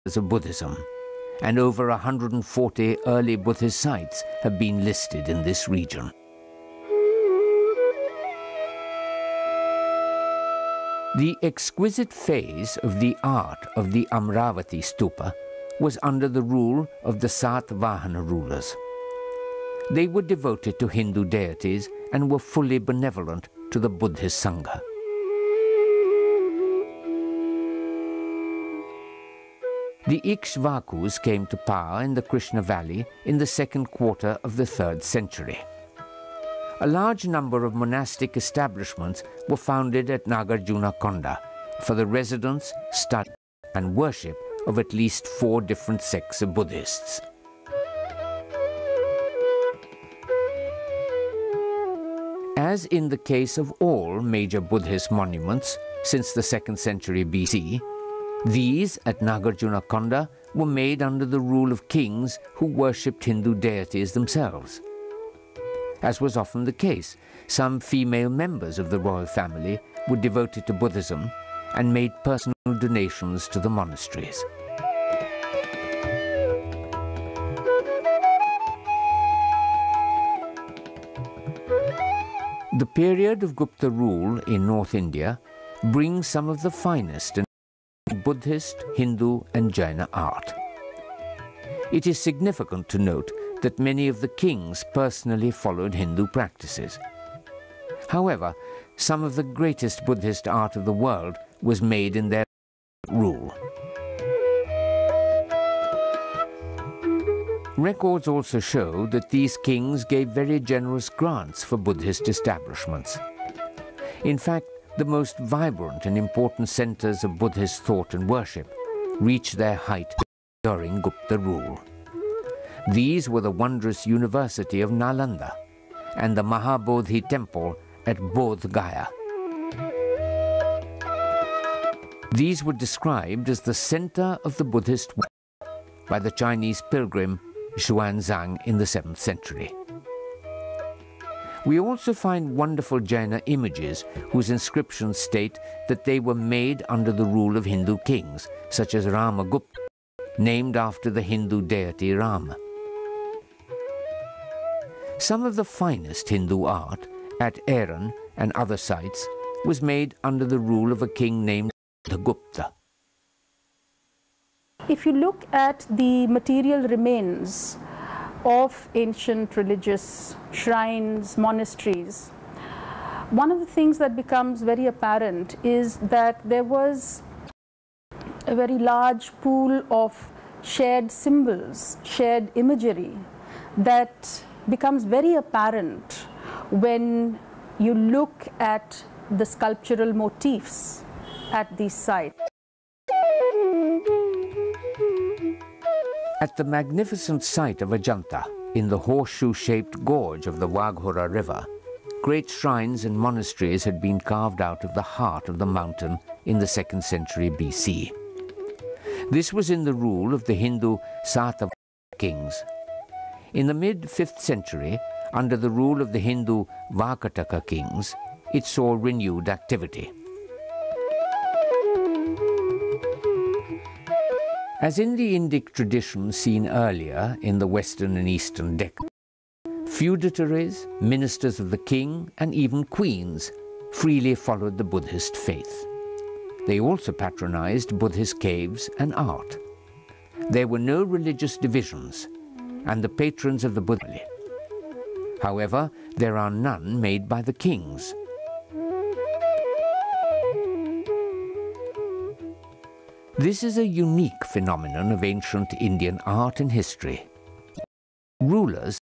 of Buddhism, and over 140 early Buddhist sites have been listed in this region. The exquisite phase of the art of the Amravati Stupa was under the rule of the Satvahana rulers. They were devoted to Hindu deities and were fully benevolent to the Buddhist Sangha. The Ikshvakus came to power in the Krishna Valley in the second quarter of the 3rd century. A large number of monastic establishments were founded at Nagarjunakonda for the residence, study, and worship of at least 4 different sects of Buddhists. As in the case of all major Buddhist monuments since the 2nd century BC, these at Nagarjunakonda were made under the rule of kings who worshipped Hindu deities themselves. As was often the case, some female members of the royal family were devoted to Buddhism and made personal donations to the monasteries. The period of Gupta rule in North India brings some of the finest in Buddhist, Hindu, and Jaina art. It is significant to note that many of the kings personally followed Hindu practices. However, some of the greatest Buddhist art of the world was made in their rule. Records also show that these kings gave very generous grants for Buddhist establishments. In fact, the most vibrant and important centers of Buddhist thought and worship reached their height during Gupta rule. These were the wondrous University of Nalanda and the Mahabodhi Temple at Bodh Gaya. These were described as the center of the Buddhist world by the Chinese pilgrim Xuanzang in the 7th century. We also find wonderful Jaina images whose inscriptions state that they were made under the rule of Hindu kings, such as Ramagupta, named after the Hindu deity Rama. Some of the finest Hindu art at Aaron and other sites was made under the rule of a king named Gupta. If you look at the material remains of ancient religious shrines, monasteries, one of the things that becomes very apparent is that there was a very large pool of shared symbols, shared imagery that becomes very apparent when you look at the sculptural motifs at these sites. At the magnificent site of Ajanta, in the horseshoe-shaped gorge of the Waghora River, great shrines and monasteries had been carved out of the heart of the mountain in the 2nd century BC. This was in the rule of the Hindu Satavahana kings. In the mid-5th century, under the rule of the Hindu Vakataka kings, it saw renewed activity. As in the Indic tradition seen earlier in the Western and Eastern Deccan, feudatories, ministers of the king, and even queens freely followed the Buddhist faith. They also patronized Buddhist caves and art. There were no religious divisions, and the patrons of the Buddha. However, there are none made by the kings. This is a unique phenomenon of ancient Indian art and history. Rulers